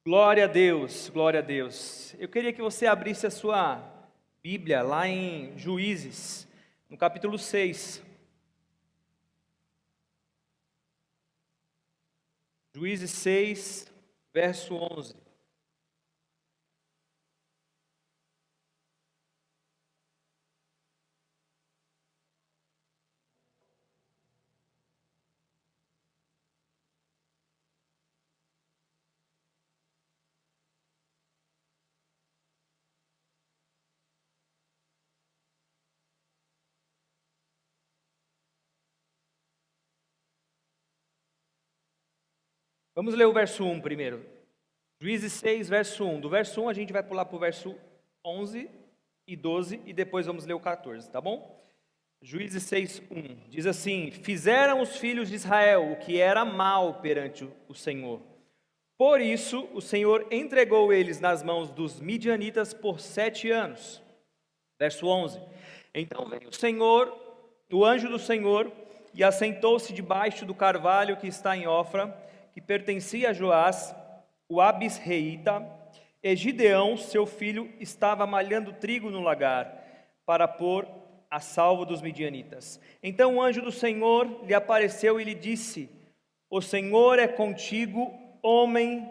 Glória a Deus, glória a Deus. Eu queria que você abrisse a sua Bíblia lá em Juízes, no capítulo 6. Juízes 6, verso 11. Vamos ler o verso 1 primeiro. Juízes 6, verso 1. Do verso 1 a gente vai pular para o verso 11 e 12 e depois vamos ler o 14, tá bom? Juízes 6, 1. Diz assim: Fizeram os filhos de Israel o que era mal perante o Senhor. Por isso o Senhor entregou eles nas mãos dos midianitas por 7 anos. Verso 11. Então veio o anjo do Senhor, e assentou-se debaixo do carvalho que está em Ofra, que pertencia a Joás, o Abisreíta, e Gideão, seu filho, estava malhando trigo no lagar, para pôr a salvo dos midianitas. Então o anjo do Senhor lhe apareceu e lhe disse: O Senhor é contigo, homem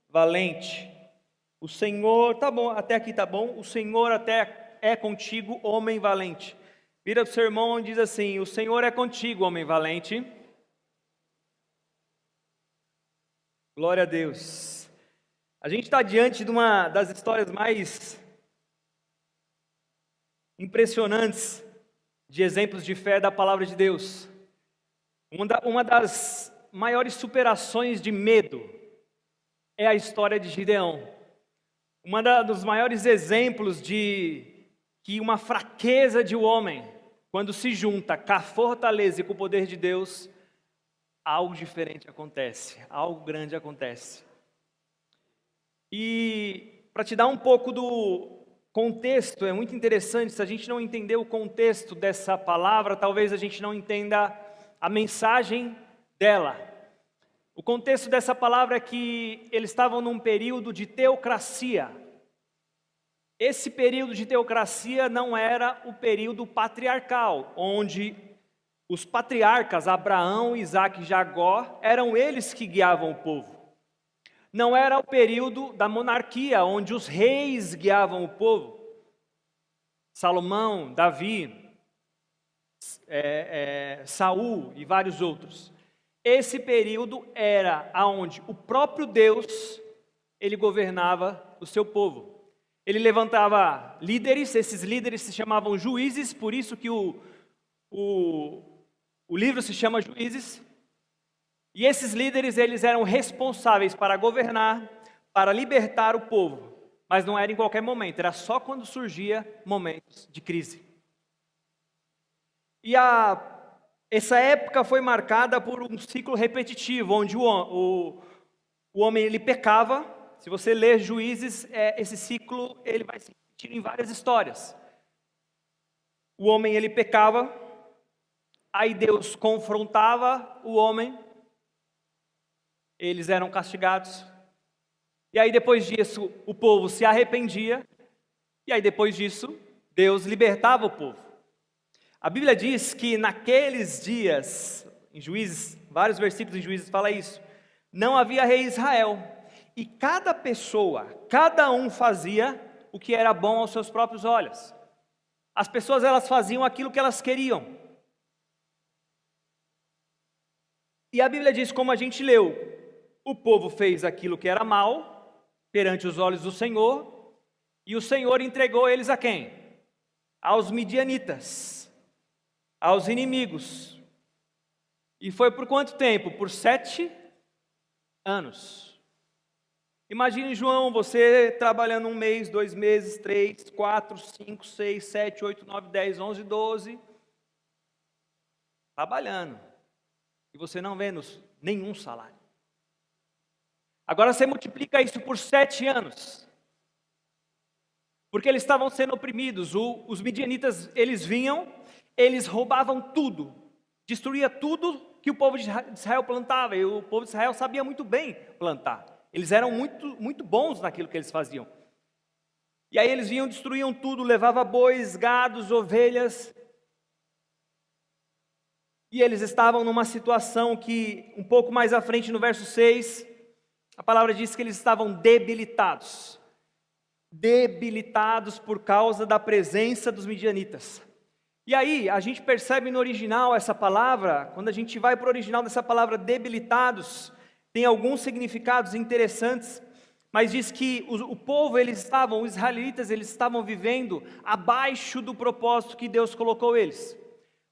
valente. O Senhor, tá bom, até aqui tá bom. O Senhor até é contigo, homem valente. Vira para o seu irmão e diz assim: O Senhor é contigo, homem valente. Glória a Deus. A gente está diante de uma das histórias mais impressionantes de exemplos de fé da palavra de Deus. Uma das maiores superações de medo é a história de Gideão. Dos maiores exemplos de que uma fraqueza de um homem, quando se junta com a fortaleza e com o poder de Deus, algo diferente acontece, algo grande acontece. E para te dar um pouco do contexto, é muito interessante. Se a gente não entender o contexto dessa palavra, talvez a gente não entenda a mensagem dela. O contexto dessa palavra é que eles estavam num período de teocracia. Esse período de teocracia não era o período patriarcal, onde os patriarcas Abraão, Isaque e Jacó eram eles que guiavam o povo. Não era o período da monarquia, onde os reis guiavam o povo. Salomão, Davi, Saul e vários outros. Esse período era onde o próprio Deus, ele governava o seu povo. Ele levantava líderes, esses líderes se chamavam juízes, por isso que o livro se chama Juízes. E esses líderes, eles eram responsáveis para governar, para libertar o povo. Mas não era em qualquer momento, era só quando surgia momentos de crise. E essa época foi marcada por um ciclo repetitivo, onde o homem ele pecava. Se você ler Juízes, esse ciclo ele vai se repetir em várias histórias. O homem ele pecava, aí Deus confrontava o homem, eles eram castigados, e aí depois disso o povo se arrependia, e aí depois disso Deus libertava o povo. A Bíblia diz que naqueles dias, em Juízes, vários versículos em Juízes fala isso, não havia rei em Israel, e cada pessoa, cada um fazia o que era bom aos seus próprios olhos. As pessoas elas faziam aquilo que elas queriam. E a Bíblia diz, como a gente leu, o povo fez aquilo que era mal perante os olhos do Senhor, e o Senhor entregou eles a quem? Aos midianitas, aos inimigos. E foi por quanto tempo? Por 7 anos. Imagine, João, você trabalhando 1 mês, 2 meses, 3, 4, 5, 6, 7, 8, 9, 10, 11, 12, trabalhando. E você não vendo nenhum salário. Agora você multiplica isso por 7 anos. Porque eles estavam sendo oprimidos. Os midianitas, eles vinham, eles roubavam tudo. Destruía tudo que o povo de Israel plantava. E o povo de Israel sabia muito bem plantar. Eles eram muito bons naquilo que eles faziam. E aí eles vinham, destruíam tudo, levavam bois, gados, ovelhas. E eles estavam numa situação que, um pouco mais à frente, no verso 6, a palavra diz que eles estavam debilitados. Debilitados por causa da presença dos midianitas. E aí, a gente percebe no original essa palavra, quando a gente vai para o original dessa palavra debilitados, tem alguns significados interessantes, mas diz que o povo, os israelitas, eles estavam vivendo abaixo do propósito que Deus colocou eles.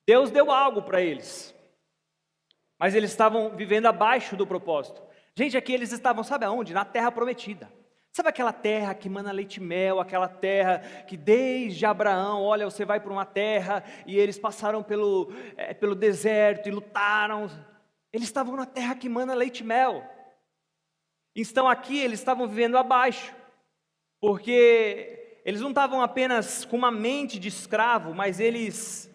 Deus deu algo para eles, mas eles estavam vivendo abaixo do propósito. Gente, aqui eles estavam, sabe aonde? Na terra prometida. Sabe aquela terra que mana leite e mel, aquela terra que desde Abraão, olha, você vai para uma terra, e eles passaram pelo deserto e lutaram. Eles estavam na terra que mana leite e mel. Então aqui eles estavam vivendo abaixo, porque eles não estavam apenas com uma mente de escravo, mas eles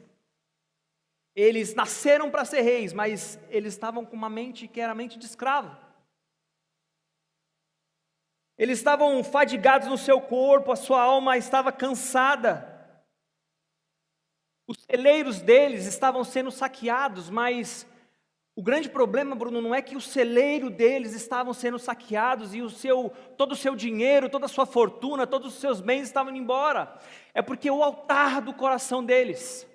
nasceram para ser reis, mas eles estavam com uma mente que era a mente de escravo. Eles estavam fadigados no seu corpo, a sua alma estava cansada. Os celeiros deles estavam sendo saqueados, mas o grande problema, Bruno, não é que o celeiro deles estavam sendo saqueados e todo o seu dinheiro, toda a sua fortuna, todos os seus bens estavam indo embora. É porque o altar do coração deles,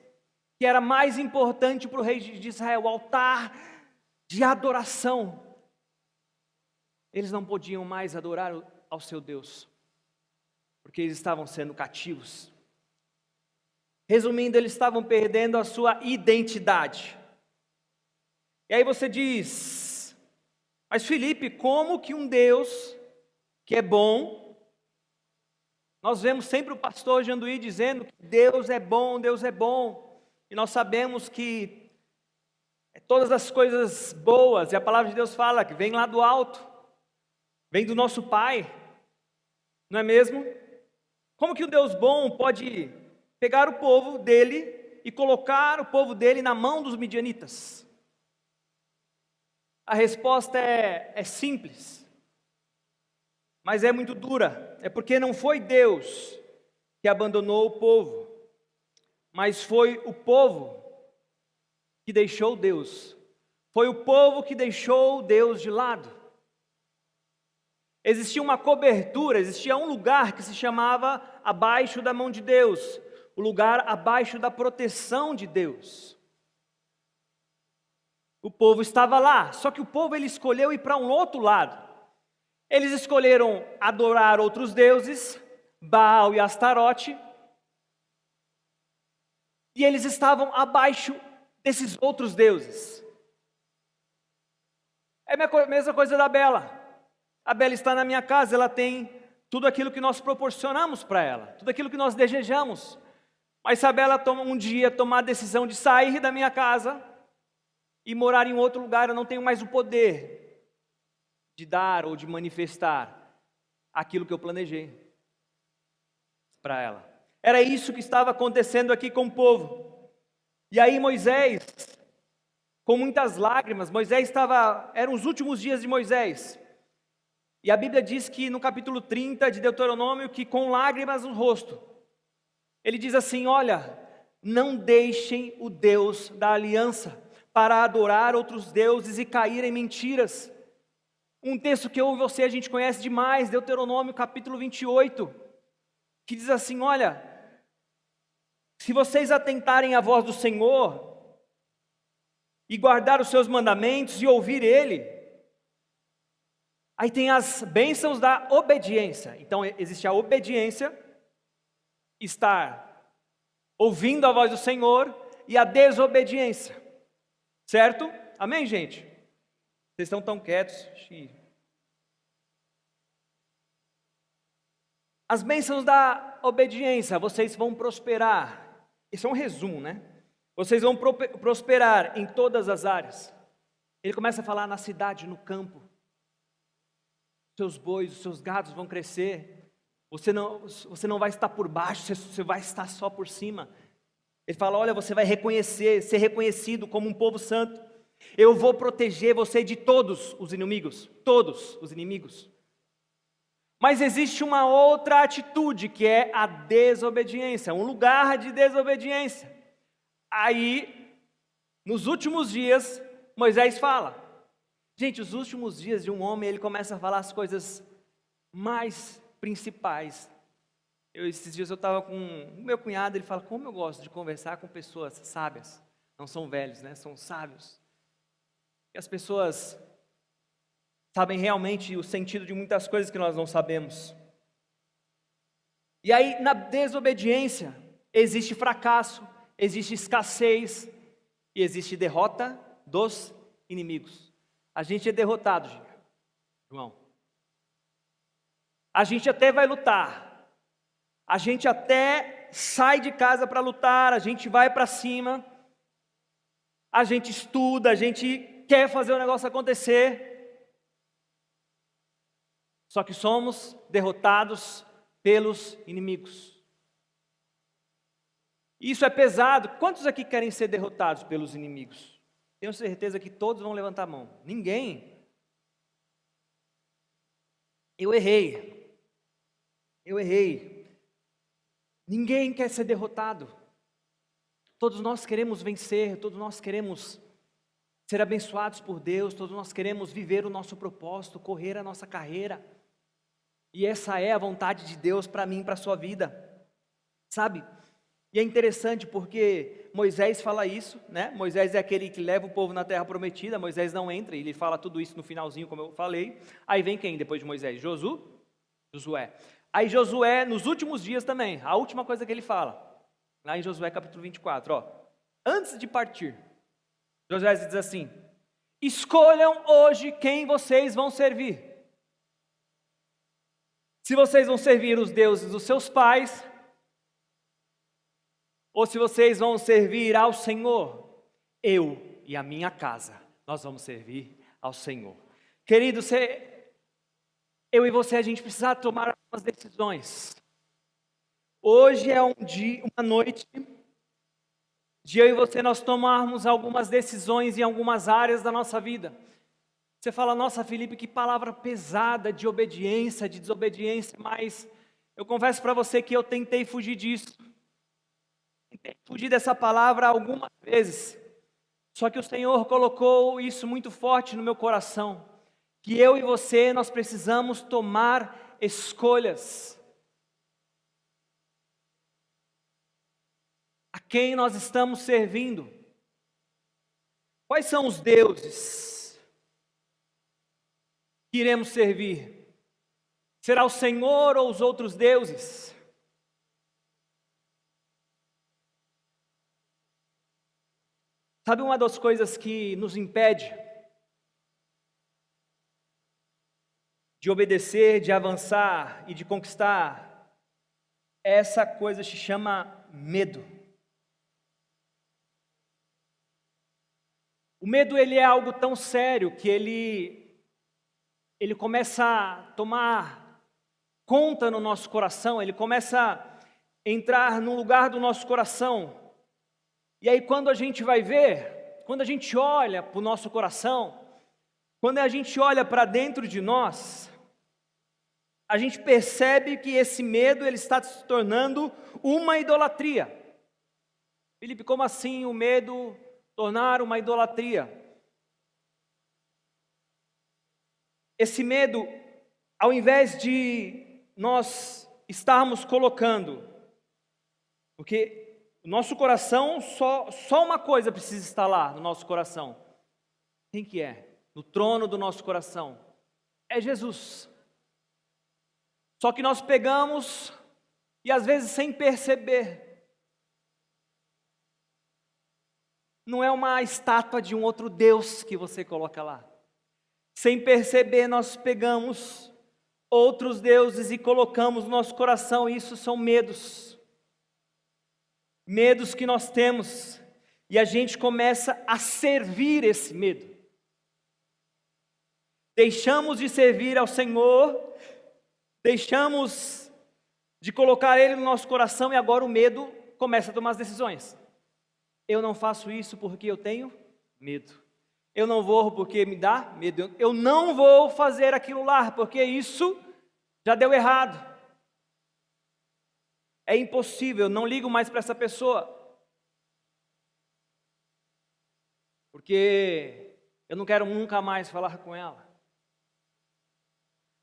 que era mais importante para o rei de Israel, o altar de adoração, eles não podiam mais adorar ao seu Deus, porque eles estavam sendo cativos. Resumindo, eles estavam perdendo a sua identidade. E aí você diz, mas Felipe, como que um Deus que é bom, nós vemos sempre o pastor Janduí dizendo que Deus é bom, e nós sabemos que todas as coisas boas, e a palavra de Deus fala que vem lá do alto, vem do nosso Pai, não é mesmo? Como que um Deus bom pode pegar o povo dele e colocar o povo dele na mão dos midianitas? A resposta é simples, mas é muito dura. É porque não foi Deus que abandonou o povo, mas foi o povo que deixou Deus. Foi o povo que deixou Deus de lado. Existia uma cobertura, existia um lugar que se chamava abaixo da mão de Deus, o lugar abaixo da proteção de Deus. O povo estava lá, só que o povo ele escolheu ir para um outro lado. Eles escolheram adorar outros deuses, Baal e Astarote, e eles estavam abaixo desses outros deuses. É a mesma coisa da Bela. A Bela está na minha casa, ela tem tudo aquilo que nós proporcionamos para ela, tudo aquilo que nós desejamos. Mas se a Bela um dia tomar a decisão de sair da minha casa e morar em outro lugar, eu não tenho mais o poder de dar ou de manifestar aquilo que eu planejei para ela. Era isso que estava acontecendo aqui com o povo. E aí Moisés, com muitas lágrimas, eram os últimos dias de Moisés. E a Bíblia diz que no capítulo 30 de Deuteronômio, que com lágrimas no rosto, ele diz assim, olha, não deixem o Deus da aliança para adorar outros deuses e cair em mentiras. Um texto que eu e você a gente conhece demais, Deuteronômio capítulo 28, que diz assim, olha, se vocês atentarem à voz do Senhor e guardar os seus mandamentos e ouvir Ele, aí tem as bênçãos da obediência. Então existe a obediência, estar ouvindo a voz do Senhor, e a desobediência, certo? Amém, gente? Vocês estão tão quietos. As bênçãos da obediência, vocês vão prosperar. Isso é um resumo, né? Vocês vão prosperar em todas as áreas. Ele começa a falar na cidade, no campo. Seus bois, os seus gados vão crescer. Você não vai estar por baixo, você vai estar só por cima. Ele fala, olha, você vai ser reconhecido como um povo santo. Eu vou proteger você de todos os inimigos. Todos os inimigos. Mas existe uma outra atitude, que é a desobediência, um lugar de desobediência. Aí, nos últimos dias, Moisés fala. Gente, os últimos dias de um homem, ele começa a falar as coisas mais principais. Esses dias eu estava com o meu cunhado, ele fala, como eu gosto de conversar com pessoas sábias. Não são velhos, né? São sábios. E as pessoas sabem realmente o sentido de muitas coisas que nós não sabemos. E aí, na desobediência, existe fracasso, existe escassez e existe derrota dos inimigos. A gente é derrotado, João. A gente até vai lutar. A gente até sai de casa para lutar, a gente vai para cima. A gente estuda, a gente quer fazer o negócio acontecer. Só que somos derrotados pelos inimigos. Isso é pesado. Quantos aqui querem ser derrotados pelos inimigos? Tenho certeza que todos vão levantar a mão. Ninguém. Eu errei. Ninguém quer ser derrotado. Todos nós queremos vencer, todos nós queremos ser abençoados por Deus, todos nós queremos viver o nosso propósito, correr a nossa carreira. E essa é a vontade de Deus para mim, para a sua vida. Sabe? E é interessante porque Moisés fala isso, né? Moisés é aquele que leva o povo na terra prometida, Moisés não entra, ele fala tudo isso no finalzinho, como eu falei. Aí vem quem depois de Moisés? Josué. Aí Josué, nos últimos dias também, a última coisa que ele fala, lá em Josué capítulo 24, antes de partir, Josué diz assim, escolham hoje quem vocês vão servir. Se vocês vão servir os deuses dos seus pais, ou se vocês vão servir ao Senhor, eu e a minha casa, nós vamos servir ao Senhor. Querido, eu e você, a gente precisa tomar algumas decisões. Hoje é uma noite de eu e você nós tomarmos algumas decisões em algumas áreas da nossa vida. Você fala, nossa Felipe, que palavra pesada de obediência, de desobediência, mas eu confesso para você que eu tentei fugir disso. Tentei fugir dessa palavra algumas vezes. Só que o Senhor colocou isso muito forte no meu coração. Que eu e você, nós precisamos tomar escolhas. A quem nós estamos servindo? Quais são os deuses que iremos servir? Será o Senhor ou os outros deuses? Sabe uma das coisas que nos impede de obedecer, de avançar e de conquistar? Essa coisa se chama medo. O medo, ele é algo tão sério que ele começa a tomar conta no nosso coração, ele começa a entrar no lugar do nosso coração. E aí quando a gente vai ver, quando a gente olha para o nosso coração, quando a gente olha para dentro de nós, a gente percebe que esse medo ele está se tornando uma idolatria. Felipe, como assim o medo tornar uma idolatria? Esse medo, ao invés de nós estarmos colocando, porque o nosso coração, só uma coisa precisa estar lá no nosso coração. Quem que é? No trono do nosso coração. É Jesus. Só que nós pegamos, e às vezes sem perceber, não é uma estátua de um outro Deus que você coloca lá. Sem perceber, nós pegamos outros deuses e colocamos no nosso coração. Isso são medos. Medos que nós temos. E a gente começa a servir esse medo. Deixamos de servir ao Senhor. Deixamos de colocar Ele no nosso coração. E agora o medo começa a tomar as decisões. Eu não faço isso porque eu tenho medo. Eu não vou porque me dá medo. Eu não vou fazer aquilo lá porque isso Já deu errado. É impossível, não ligo mais para essa pessoa. Porque eu não quero nunca mais falar com ela.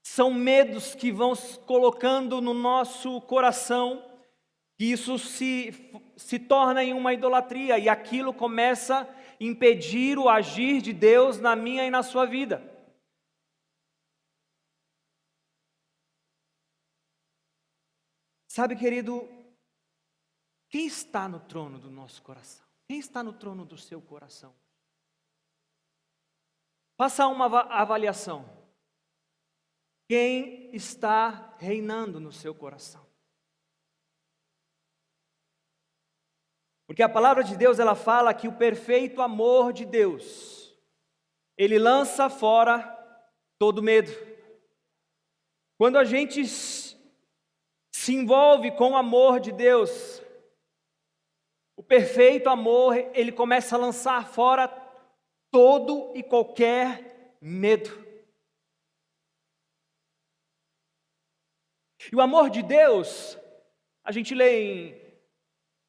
São medos que vão se colocando no nosso coração, que isso se torna em uma idolatria, e aquilo começa a impedir o agir de Deus na minha e na sua vida. Sabe, querido, quem está no trono do nosso coração? Quem está no trono do seu coração? Faça uma avaliação. Quem está reinando no seu coração? Porque a palavra de Deus, ela fala que o perfeito amor de Deus, ele lança fora todo medo. Quando a gente se envolve com o amor de Deus, o perfeito amor, ele começa a lançar fora todo e qualquer medo. E o amor de Deus, a gente lê em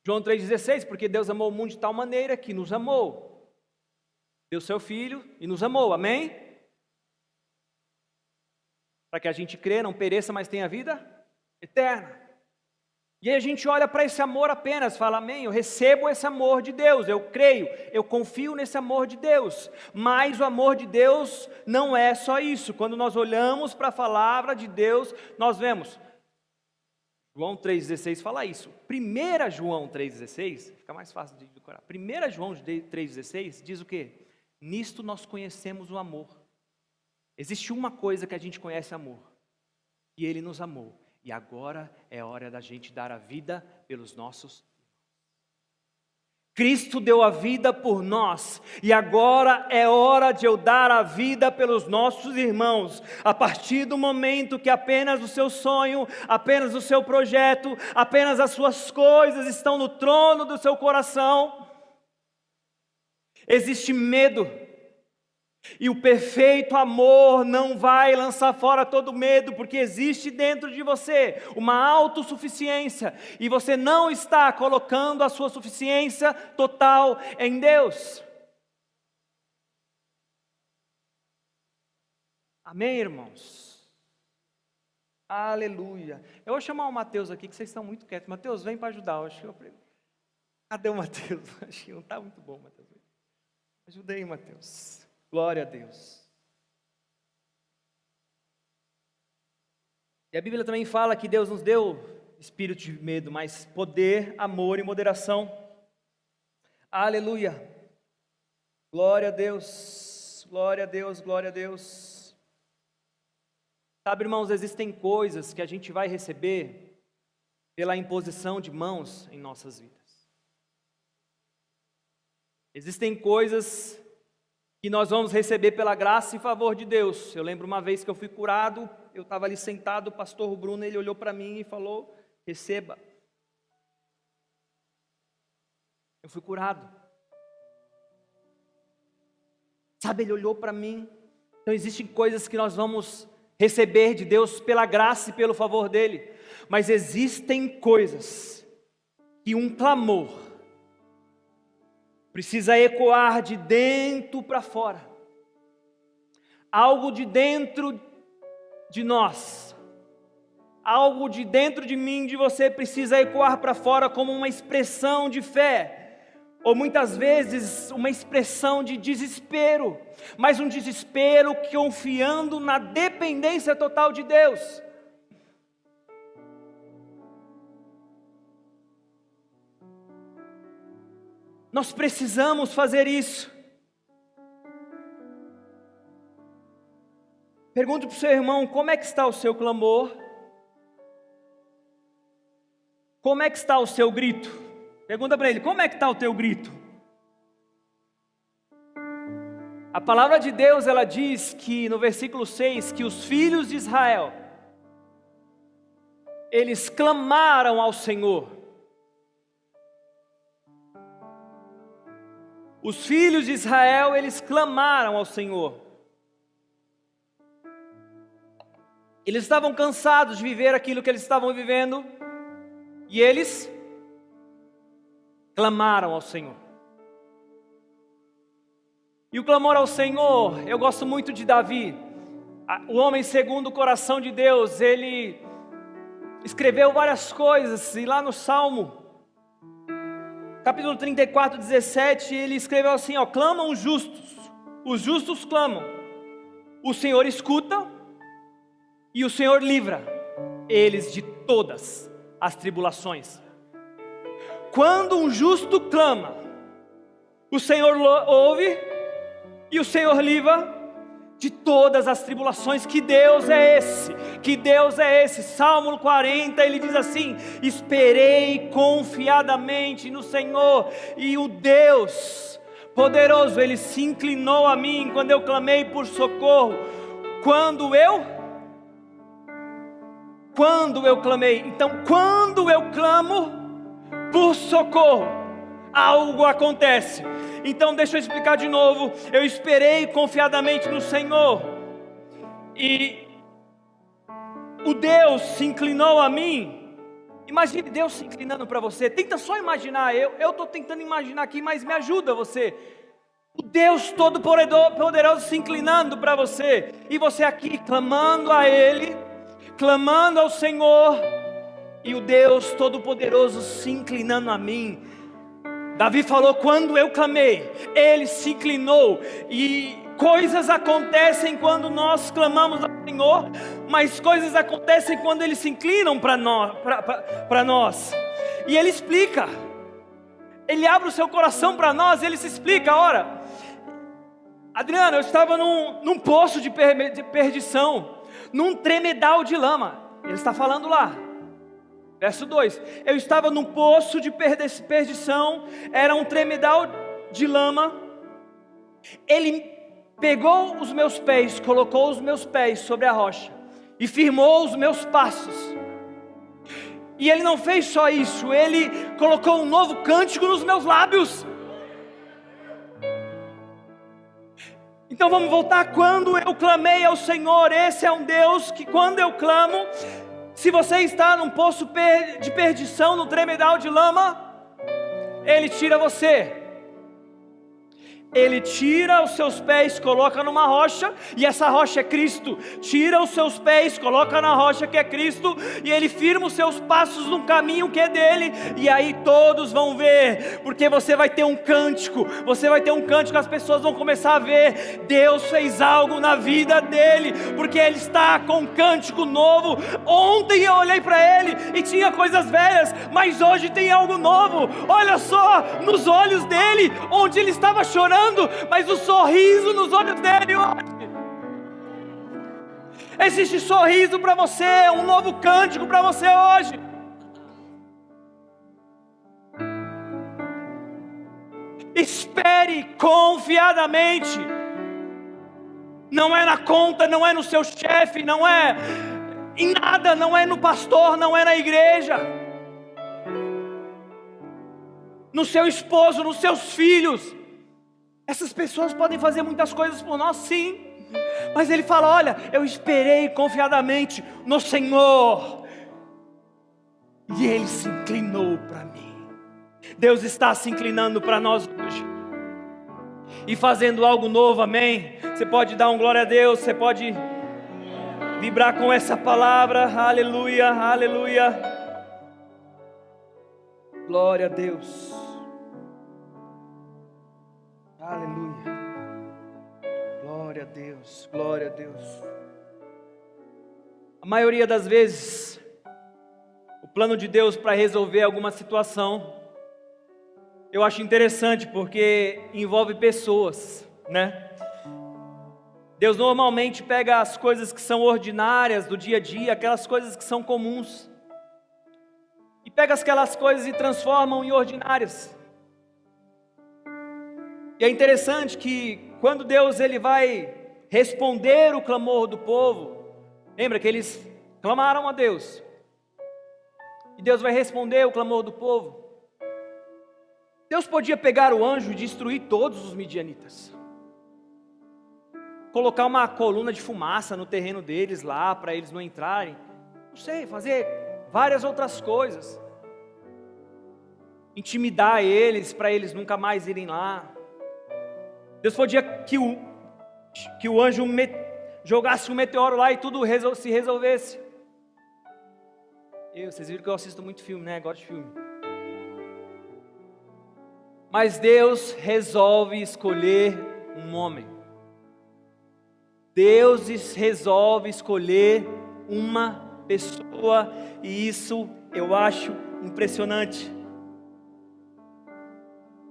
João 3,16, porque Deus amou o mundo de tal maneira que nos amou. Deu seu Filho e nos amou, amém? Para que a gente crê, não pereça, mas tenha vida eterna. E aí a gente olha para esse amor apenas, fala, amém, eu recebo esse amor de Deus, eu creio, eu confio nesse amor de Deus. Mas o amor de Deus não é só isso. Quando nós olhamos para a palavra de Deus, nós vemos, João 3,16 fala isso. 1 João 3,16, fica mais fácil de decorar. 1 João 3,16 diz o quê? Nisto nós conhecemos o amor. Existe uma coisa que a gente conhece amor, e Ele nos amou. E agora é hora da gente dar a vida pelos nossos irmãos. Cristo deu a vida por nós, e agora é hora de eu dar a vida pelos nossos irmãos. A partir do momento que apenas o seu sonho, apenas o seu projeto, apenas as suas coisas estão no trono do seu coração, existe medo. E o perfeito amor não vai lançar fora todo medo, porque existe dentro de você uma autossuficiência, e você não está colocando a sua suficiência total em Deus. Amém, irmãos? Aleluia. Eu vou chamar o Mateus aqui, que vocês estão muito quietos. Mateus, vem para ajudar. Cadê o Mateus? Acho que não está muito bom, Mateus. Ajuda aí, Mateus. Glória a Deus. E a Bíblia também fala que Deus nos deu espírito de medo, mas poder, amor e moderação. Aleluia. Glória a Deus. Glória a Deus, glória a Deus. Sabe, irmãos, existem coisas que a gente vai receber pela imposição de mãos em nossas vidas. Existem coisas que nós vamos receber pela graça e favor de Deus. Eu lembro uma vez que eu fui curado, eu estava ali sentado, o pastor Bruno, ele olhou para mim e falou, receba. Eu fui curado. Sabe, ele olhou para mim. Então existem coisas que nós vamos receber de Deus pela graça e pelo favor dele. Mas existem coisas que um clamor precisa ecoar de dentro para fora. Algo de dentro de nós, algo de dentro de mim, de você, precisa ecoar para fora como uma expressão de fé, ou muitas vezes uma expressão de desespero, mas um desespero confiando na dependência total de Deus. Nós precisamos fazer isso. Pergunte para o seu irmão, como é que está o seu clamor? Como é que está o seu grito? Pergunta para ele, como é que está o teu grito? A palavra de Deus, ela diz que no versículo 6, que os filhos de Israel, eles clamaram ao Senhor. Os filhos de Israel, eles clamaram ao Senhor. Eles estavam cansados de viver aquilo que eles estavam vivendo, e eles clamaram ao Senhor. E o clamor ao Senhor, eu gosto muito de Davi, o homem segundo o coração de Deus. Ele escreveu várias coisas, e lá no Salmo, capítulo 34, 17, ele escreveu assim, clamam os justos clamam, o Senhor escuta, e o Senhor livra eles de todas as tribulações. Quando um justo clama, o Senhor ouve, e o Senhor livra de todas as tribulações. Que Deus é esse? Que Deus é esse? Salmo 40, ele diz assim: esperei confiadamente no Senhor, e o Deus poderoso, ele se inclinou a mim quando eu clamei por socorro. Quando eu clamei. Então, quando eu clamo por socorro, algo acontece. Então deixa eu explicar de novo. Eu esperei confiadamente no Senhor, e o Deus se inclinou a mim. Imagine Deus se inclinando para você. Tenta só imaginar. Eu estou tentando imaginar aqui, mas me ajuda você. O Deus Todo-Poderoso se inclinando para você, e você aqui clamando a Ele, clamando ao Senhor, e o Deus Todo-Poderoso se inclinando a mim. Davi falou: quando eu clamei, Ele se inclinou. E coisas acontecem quando nós clamamos ao Senhor, mas coisas acontecem quando Ele se inclinam para nós. E Ele explica, Ele abre o seu coração para nós, Ele se explica. Ora, Adriano, eu estava num poço de perdição, num tremedal de lama. Ele está falando lá, verso 2, eu estava num poço de perdição, era um tremedal de lama. Ele pegou os meus pés, colocou os meus pés sobre a rocha, e firmou os meus passos. E Ele não fez só isso, Ele colocou um novo cântico nos meus lábios. Então vamos voltar. Quando eu clamei ao Senhor, esse é um Deus que quando eu clamo, se você está num poço de perdição, num tremedal de lama, Ele tira você. Ele tira os seus pés, coloca numa rocha, e essa rocha é Cristo. Tira os seus pés, coloca na rocha que é Cristo, e Ele firma os seus passos num caminho que é dele. E aí todos vão ver, porque você vai ter um cântico. Você vai ter um cântico, as pessoas vão começar a ver, Deus fez algo na vida dele, porque ele está com um cântico novo. Ontem eu olhei para ele e tinha coisas velhas, mas hoje tem algo novo. Olha só, nos olhos dele, onde ele estava chorando, mas o sorriso nos olhos dele hoje. Existe sorriso para você, um novo cântico para você hoje. Espere confiadamente. Não é na conta, não é no seu chefe, não é em nada, não é no pastor, não é na igreja, no seu esposo, nos seus filhos. Essas pessoas podem fazer muitas coisas por nós, sim, mas Ele fala: olha, eu esperei confiadamente no Senhor, e Ele se inclinou para mim. Deus está se inclinando para nós hoje, e fazendo algo novo, amém? Você pode dar um glória a Deus, você pode vibrar com essa palavra, aleluia, aleluia, glória a Deus. Aleluia, glória a Deus, glória a Deus. A maioria das vezes, o plano de Deus para resolver alguma situação, eu acho interessante porque envolve pessoas, né? Deus normalmente pega as coisas que são ordinárias do dia a dia, aquelas coisas que são comuns, e pega aquelas coisas e transformam em ordinárias. E é interessante que quando Deus ele vai responder o clamor do povo, lembra que eles clamaram a Deus, e Deus vai responder o clamor do povo. Deus podia pegar o anjo e destruir todos os midianitas. colocar uma coluna de fumaça no terreno deles lá, para eles não entrarem. Não sei, fazer várias outras coisas. Intimidar eles, para eles nunca mais irem lá. Deus podia que o anjo jogasse um meteoro lá e tudo se resolvesse. Vocês viram que eu assisto muito filme, né? Gosto de filme. Mas Deus resolve escolher um homem. Deus resolve escolher uma pessoa, e isso eu acho impressionante.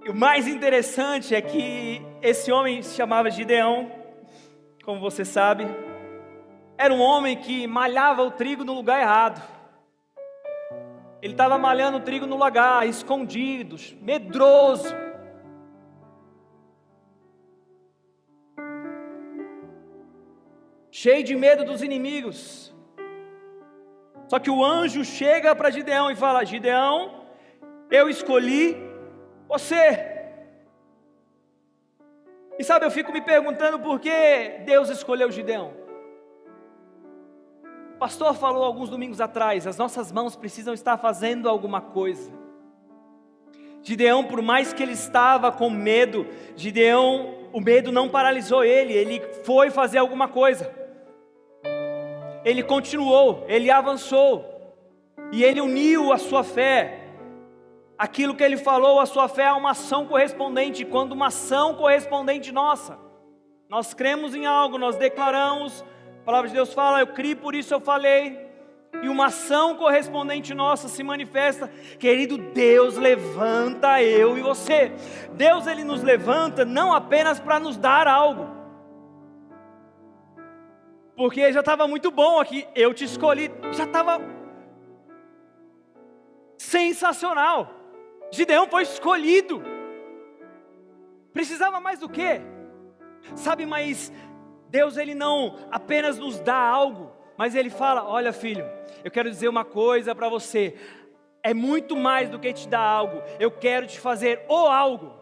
E o mais interessante é que esse homem se chamava Gideão, como você sabe. Era um homem que malhava o trigo no lugar errado. Ele estava malhando o trigo no lagar, escondido, medroso. Cheio de medo dos inimigos. Só que o anjo chega para Gideão e fala: Gideão, eu escolhi você. E sabe, eu fico me perguntando por que Deus escolheu Gideão. O pastor falou alguns domingos atrás, as nossas mãos precisam estar fazendo alguma coisa. Gideão, por mais que ele estava com medo, o medo não paralisou ele foi fazer alguma coisa. Ele continuou, ele avançou, e ele uniu a sua fé. Aquilo que ele falou, a sua fé é uma ação correspondente. Quando uma ação correspondente nossa, nós cremos em algo, nós declaramos, a palavra de Deus fala, eu criei, por isso eu falei, e uma ação correspondente nossa se manifesta. Querido, Deus levanta eu e você. Deus, Ele nos levanta não apenas para nos dar algo, porque já estava muito bom aqui, eu te escolhi, já estava sensacional. Gideão foi escolhido, precisava mais do quê? Sabe, mas Deus, Ele não apenas nos dá algo, mas Ele fala: olha filho, eu quero dizer uma coisa para você, é muito mais do que te dar algo, eu quero te fazer o algo,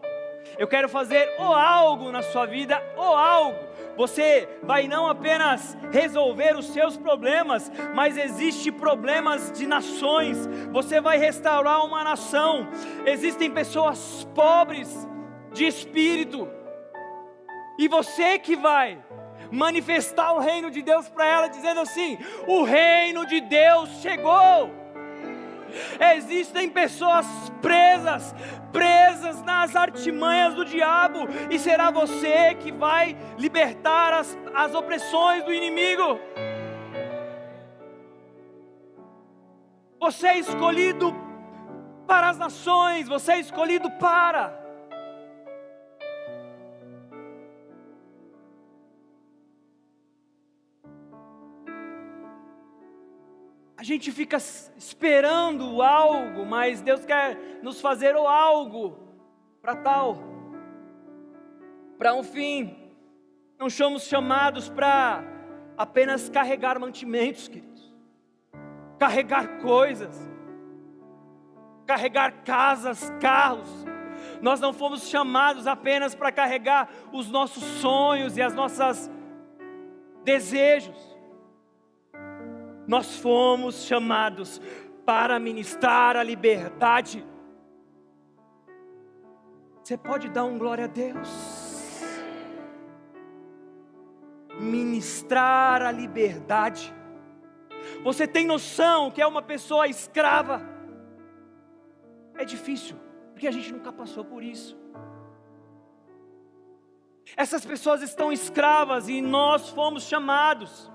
eu quero fazer o algo na sua vida, o algo. Você vai não apenas resolver os seus problemas, mas existem problemas de nações. Você vai restaurar uma nação. Existem pessoas pobres de espírito, e você que vai manifestar o reino de Deus para ela, dizendo assim: o reino de Deus chegou. Existem pessoas presas nas artimanhas do diabo, e será você que vai libertar as opressões do inimigo. Você é escolhido para as nações, você é escolhido para. A gente fica esperando algo, mas Deus quer nos fazer o algo para um fim. Não somos chamados para apenas carregar mantimentos, queridos, carregar coisas, carregar casas, carros. Nós não fomos chamados apenas para carregar os nossos sonhos e as nossas desejos. Nós fomos chamados para ministrar a liberdade. Você pode dar um glória a Deus? Ministrar a liberdade. Você tem noção que é uma pessoa escrava? É difícil, porque a gente nunca passou por isso. Essas pessoas estão escravas e nós fomos chamados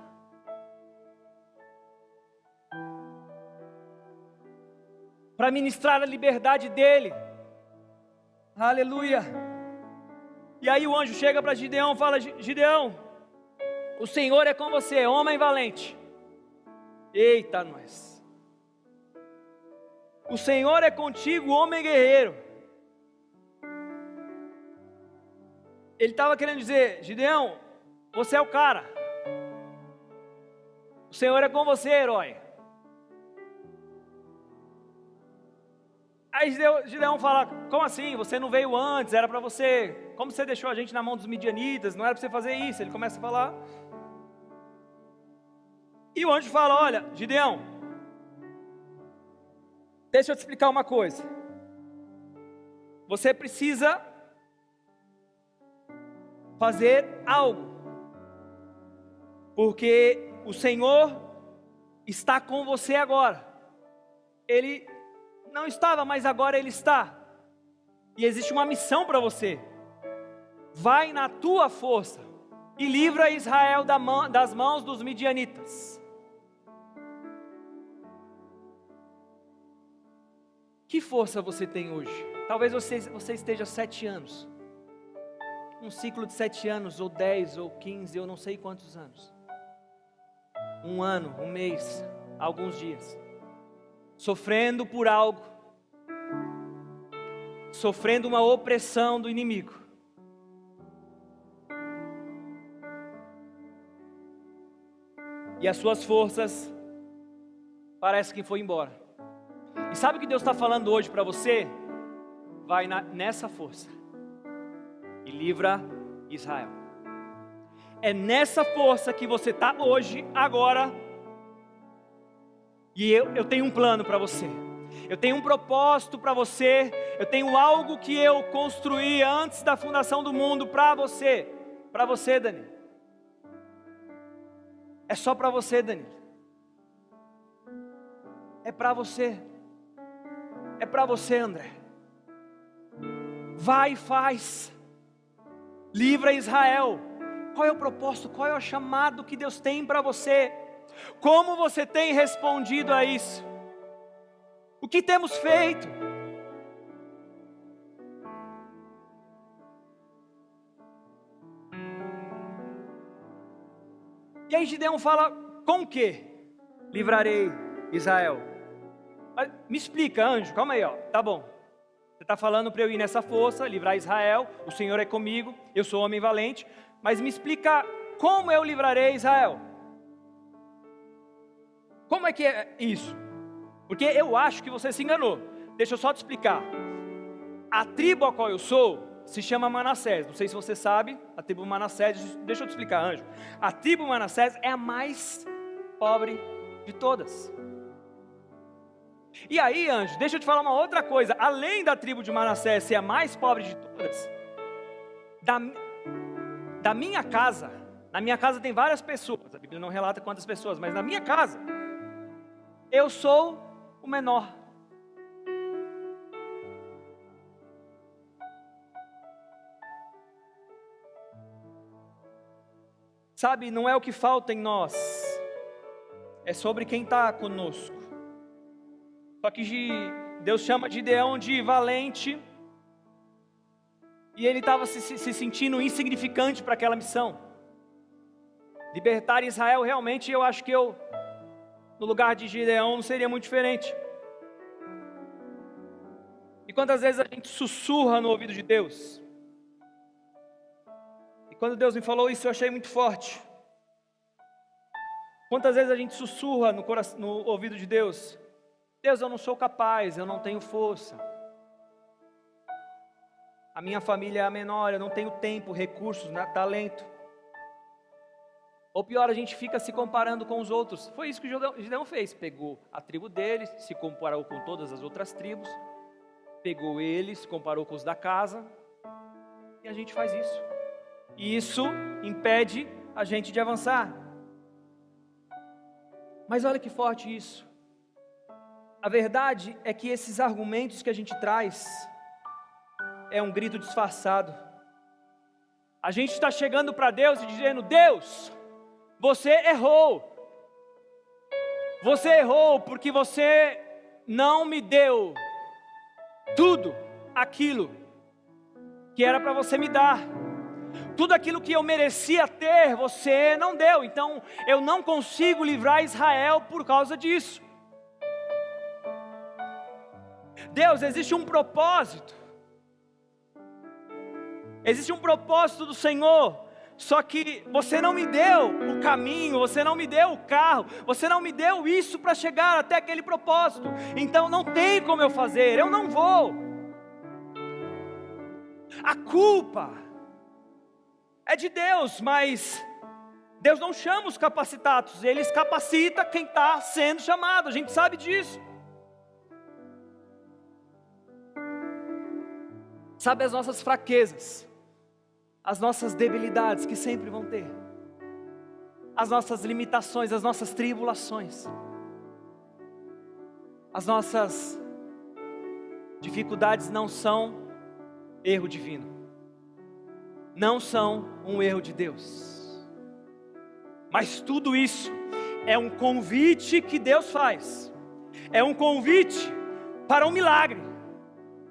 para ministrar a liberdade dele. Aleluia. E aí o anjo chega para Gideão e fala: Gideão, o Senhor é com você, homem valente. Eita nós. O Senhor é contigo, homem guerreiro. Ele estava querendo dizer: Gideão, você é o cara. O Senhor é com você, herói. Aí Gideão fala: como assim? Você não veio antes, era para você Como você deixou a gente na mão dos midianitas? Não era para você fazer isso. Ele começa a falar. E o anjo fala: olha, Gideão, deixa eu te explicar uma coisa. Você precisa fazer algo, porque o Senhor está com você agora. Ele não estava, mas agora Ele está. E existe uma missão para você. Vai na tua força e livra Israel das mãos dos midianitas. Que força você tem hoje? Talvez você esteja 7 anos. Um ciclo de 7 anos, ou 10, ou 15, eu não sei quantos anos. 1 ano, 1 mês, alguns dias. Sofrendo por algo. Sofrendo uma opressão do inimigo. E as suas forças parece que foi embora. E sabe o que Deus está falando hoje para você? Vai nessa força e livra Israel. É nessa força que você está hoje, agora. E eu tenho um plano para você. Eu tenho um propósito para você. Eu tenho algo que eu construí antes da fundação do mundo para você. Para você, Dani. É só para você, Dani. É para você. É para você, André. Vai e faz. Livra Israel. Qual é o propósito? Qual é o chamado que Deus tem para você? Como você tem respondido a isso? O que temos feito? E aí Gideão fala: com o que livrarei Israel? Me explica, anjo, calma aí, ó. Tá bom, você está falando para eu ir nessa força, livrar Israel, o Senhor é comigo, eu sou homem valente, mas me explica como eu livrarei Israel. Como é que é isso? Porque eu acho que você se enganou. Deixa eu só te explicar. A tribo a qual eu sou se chama Manassés. Não sei se você sabe, a tribo Manassés, deixa eu te explicar, anjo. A tribo Manassés é a mais pobre de todas. E aí, anjo, deixa eu te falar uma outra coisa. Além da tribo de Manassés ser a mais pobre de todas, da minha casa, na minha casa tem várias pessoas, a Bíblia não relata quantas pessoas, mas na minha casa, eu sou o menor. Sabe, não é o que falta em nós, é sobre quem está conosco. Só que Deus chama Gideão de valente, e ele estava se sentindo insignificante para aquela missão. Libertar Israel, realmente eu acho que no lugar de Gideão não seria muito diferente. E quantas vezes a gente sussurra no ouvido de Deus? E quando Deus me falou isso eu achei muito forte. Quantas vezes a gente sussurra no ouvido de Deus? Deus, eu não sou capaz, eu não tenho força. A minha família é a menor, eu não tenho tempo, recursos, talento. Ou pior, a gente fica se comparando com os outros. Foi isso que Gideão fez. Pegou a tribo dele, se comparou com todas as outras tribos. Pegou ele, se comparou com os da casa. E a gente faz isso. E isso impede a gente de avançar. Mas olha que forte isso. A verdade é que esses argumentos que a gente traz é um grito disfarçado. A gente está chegando para Deus e dizendo: Deus, você errou. Você errou porque você não me deu tudo aquilo que era para você me dar. Tudo aquilo que eu merecia ter, você não deu. Então eu não consigo livrar Israel por causa disso. Deus, existe um propósito. Existe um propósito do Senhor. Só que você não me deu o caminho, você não me deu o carro, você não me deu isso para chegar até aquele propósito. Então não tem como eu fazer, eu não vou. A culpa é de Deus, mas Deus não chama os capacitados, Ele capacita quem está sendo chamado, a gente sabe disso. Sabe as nossas fraquezas, as nossas debilidades que sempre vão ter, as nossas limitações, as nossas tribulações, as nossas dificuldades não são erro divino, não são um erro de Deus, mas tudo isso é um convite que Deus faz, é um convite para um milagre.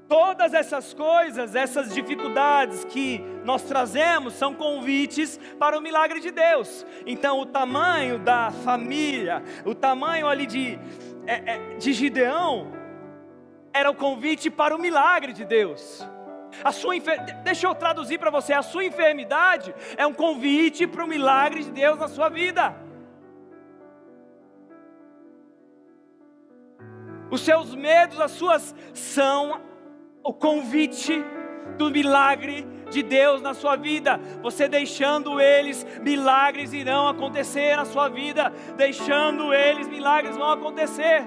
Todas essas coisas, essas dificuldades que nós trazemos são convites para o milagre de Deus. Então o tamanho da família, o tamanho ali de Gideão, era o convite para o milagre de Deus. Deixa eu traduzir para você, a sua enfermidade é um convite para o milagre de Deus na sua vida. Os seus medos, as suas são o convite do milagre de Deus na sua vida. Você deixando eles, milagres irão acontecer na sua vida. Deixando eles, milagres vão acontecer.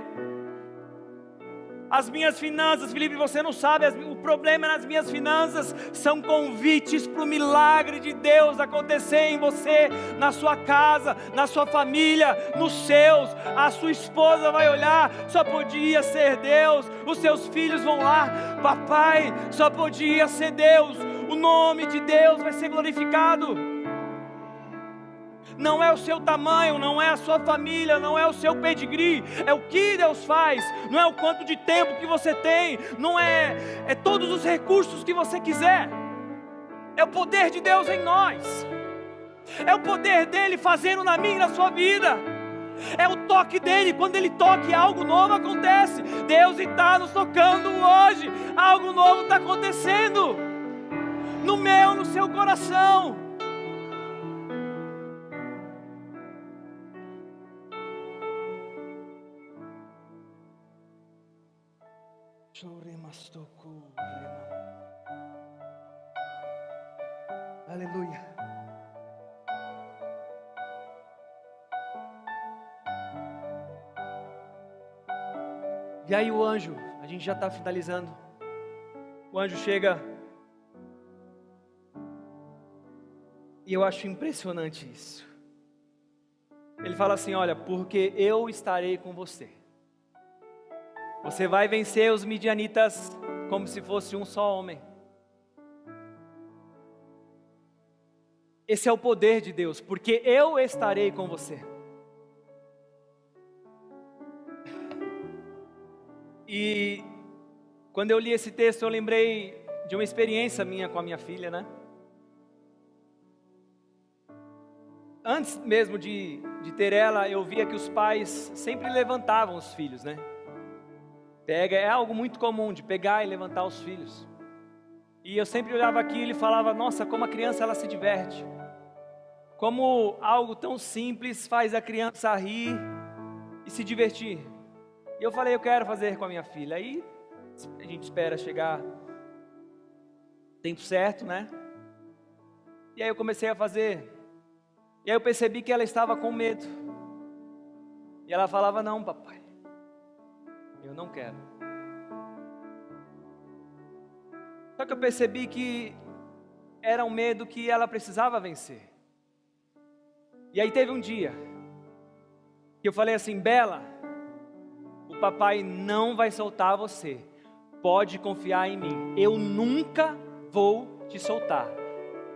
As minhas finanças, Felipe, você não sabe, o problema nas minhas finanças são convites para o milagre de Deus acontecer em você, na sua casa, na sua família, nos seus. A sua esposa vai olhar, só podia ser Deus. Os seus filhos vão lá, papai, só podia ser Deus. O nome de Deus vai ser glorificado. Não é o seu tamanho, não é a sua família, não é o seu pedigree, é o que Deus faz, não é o quanto de tempo que você tem, não é todos os recursos que você quiser, é o poder de Deus em nós, é o poder dele fazendo na minha e na sua vida, é o toque dele, quando ele toca algo novo acontece. Deus está nos tocando hoje, algo novo está acontecendo, no meu, no seu coração. Aleluia. E aí o anjo, a gente já está finalizando. O anjo chega e eu acho impressionante isso. Ele fala assim: olha, porque eu estarei com você. Você vai vencer os midianitas como se fosse um só homem. Esse é o poder de Deus, porque eu estarei com você. E quando eu li esse texto, eu lembrei de uma experiência minha com a minha filha, né? Antes mesmo de ter ela, eu via que os pais sempre levantavam os filhos, né? É algo muito comum de pegar e levantar os filhos. E eu sempre olhava aquilo e falava: nossa, como a criança ela se diverte. Como algo tão simples faz a criança rir e se divertir. E eu falei: eu quero fazer com a minha filha. Aí a gente espera chegar o tempo certo, né? E aí eu comecei a fazer. E aí eu percebi que ela estava com medo. E ela falava: não, papai, eu não quero. Só que eu percebi que era um medo que ela precisava vencer. E aí teve um dia que eu falei assim: Bela, o papai não vai soltar você. Pode confiar em mim. Eu nunca vou te soltar.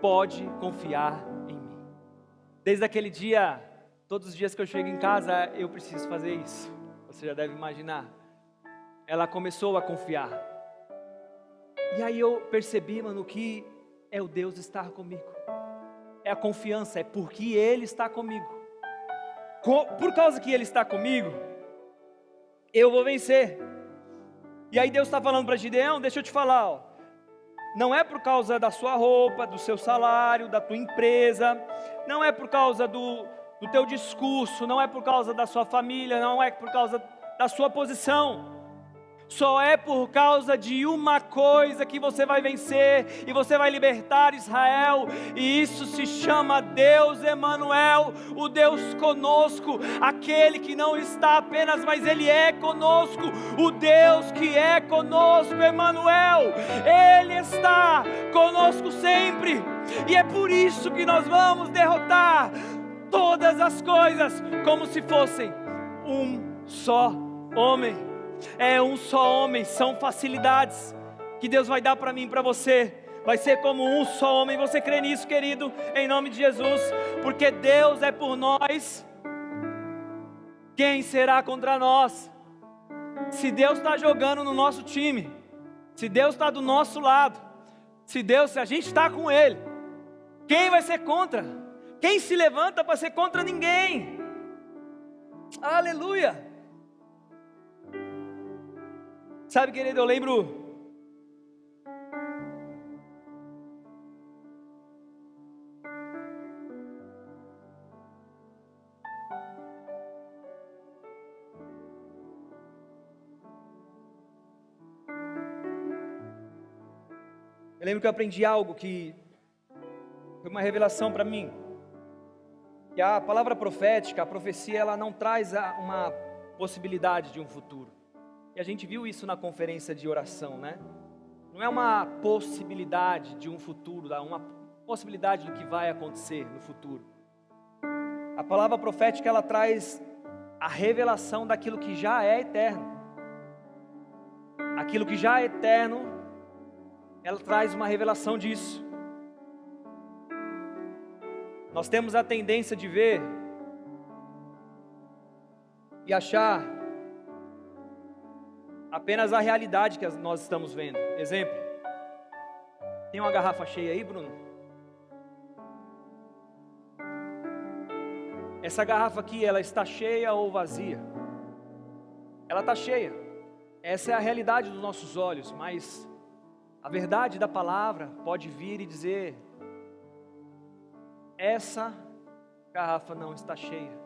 Pode confiar em mim. Desde aquele dia, todos os dias que eu chego em casa, eu preciso fazer isso. Você já deve imaginar. Ela começou a confiar. E aí eu percebi, mano, que é o Deus estar comigo. É a confiança, é porque Ele está comigo. Por causa que Ele está comigo, eu vou vencer. E aí Deus está falando para Gideão: deixa eu te falar, ó, não é por causa da sua roupa, do seu salário, da tua empresa, não é por causa do teu discurso, não é por causa da sua família, não é por causa da sua posição. Só é por causa de uma coisa que você vai vencer e você vai libertar Israel, e isso se chama Deus Emanuel, o Deus conosco, aquele que não está apenas, mas Ele é conosco, o Deus que é conosco, Emanuel, Ele está conosco sempre, e é por isso que nós vamos derrotar todas as coisas como se fossem um só homem. É um só homem, são facilidades que Deus vai dar para mim e para você. Vai ser como um só homem. Você crê nisso, querido? Em nome de Jesus. Porque Deus é por nós, quem será contra nós? Se Deus está jogando no nosso time, se Deus está do nosso lado, se a gente está com Ele, quem vai ser contra? Quem se levanta para ser contra? Ninguém. Aleluia. Sabe, querido, eu lembro que eu aprendi algo que foi uma revelação para mim, que a palavra profética, a profecia, ela não traz uma possibilidade de um futuro. E a gente viu isso na conferência de oração, né? Não é uma possibilidade de um futuro, uma possibilidade do que vai acontecer no futuro. A palavra profética, ela traz a revelação daquilo que já é eterno. Aquilo que já é eterno, ela traz uma revelação disso. Nós temos a tendência de ver e achar apenas a realidade que nós estamos vendo. Exemplo, tem uma garrafa cheia aí, Bruno? Essa garrafa aqui, ela está cheia ou vazia? Ela está cheia. Essa é a realidade dos nossos olhos, mas a verdade da palavra pode vir e dizer: essa garrafa não está cheia.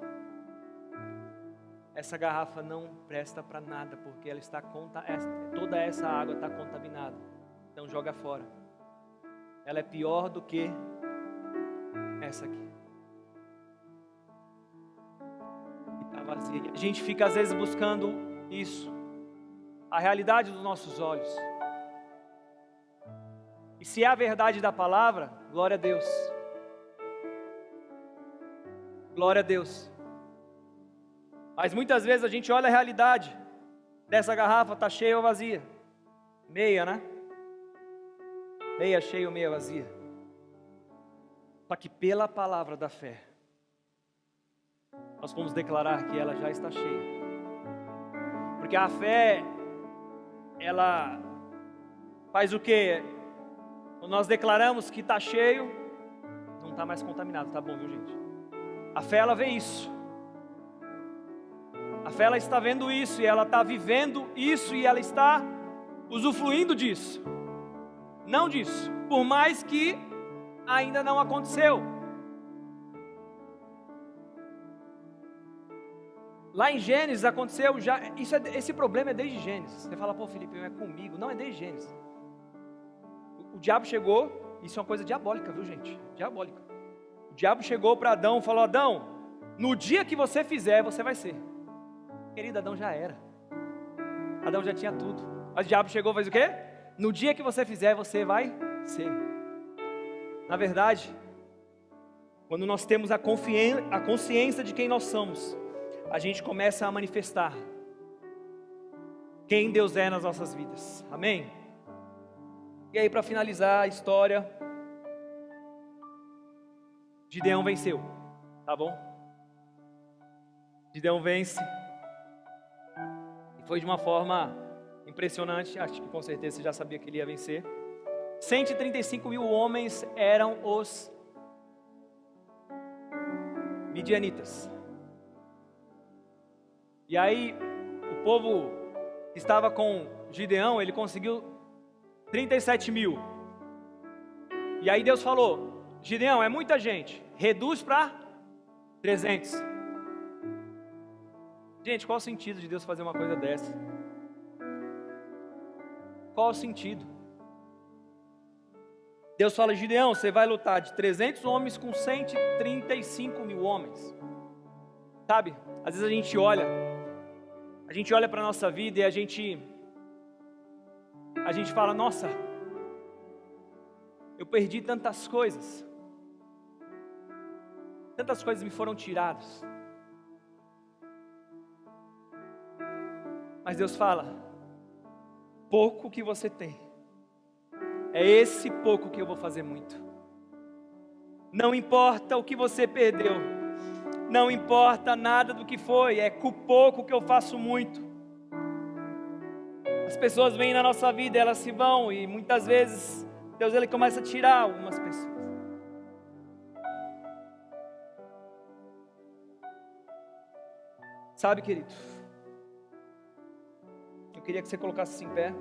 Essa garrafa não presta para nada, porque ela está toda essa água está contaminada. Então joga fora. Ela é pior do que essa aqui. E está vazia. A gente fica às vezes buscando isso, a realidade dos nossos olhos. E se é a verdade da palavra, glória a Deus. Glória a Deus. Mas muitas vezes a gente olha a realidade dessa garrafa, está cheia ou vazia? Meia, né? Meia cheia ou meia vazia. Só que pela palavra da fé, nós vamos declarar que ela já está cheia. Porque a fé, ela faz o quê? Quando nós declaramos que está cheio, não está mais contaminado, tá bom, viu, gente? A fé, ela vê isso. A fé, ela está vendo isso, e ela está vivendo isso, e ela está usufruindo disso. Não disso, por mais que ainda não aconteceu. Lá em Gênesis aconteceu já, esse problema é desde Gênesis. Você fala, pô, Felipe, é comigo. Não, é desde Gênesis. O diabo chegou, isso é uma coisa diabólica, viu, gente? Diabólica. O diabo chegou para Adão e falou: Adão, no dia que você fizer, você vai ser. Querido, Adão já era. Adão já tinha tudo. Mas o diabo chegou e fez o quê? No dia que você fizer, você vai ser. Na verdade, quando nós temos a consciência de quem nós somos, a gente começa a manifestar quem Deus é nas nossas vidas. Amém? E aí, para finalizar a história, Gideão venceu. Tá bom? Gideão vence. Foi de uma forma impressionante, acho que com certeza você já sabia que ele ia vencer. 135 mil homens eram os midianitas. E aí, o povo que estava com Gideão, ele conseguiu 37 mil. E aí Deus falou: Gideão, é muita gente, reduz para 300. Gente, qual o sentido de Deus fazer uma coisa dessa? Qual o sentido? Deus fala: Gideão, você vai lutar de 300 homens com 135 mil homens. Sabe, às vezes a gente olha para a nossa vida e a gente fala: nossa, eu perdi tantas coisas me foram tiradas. Mas Deus fala: pouco que você tem, é esse pouco que eu vou fazer muito. Não importa o que você perdeu, não importa nada do que foi, é com pouco que eu faço muito. As pessoas vêm na nossa vida, elas se vão, e muitas vezes Deus ele começa a tirar algumas pessoas. Sabe, querido, eu queria que você colocasse-se em pé.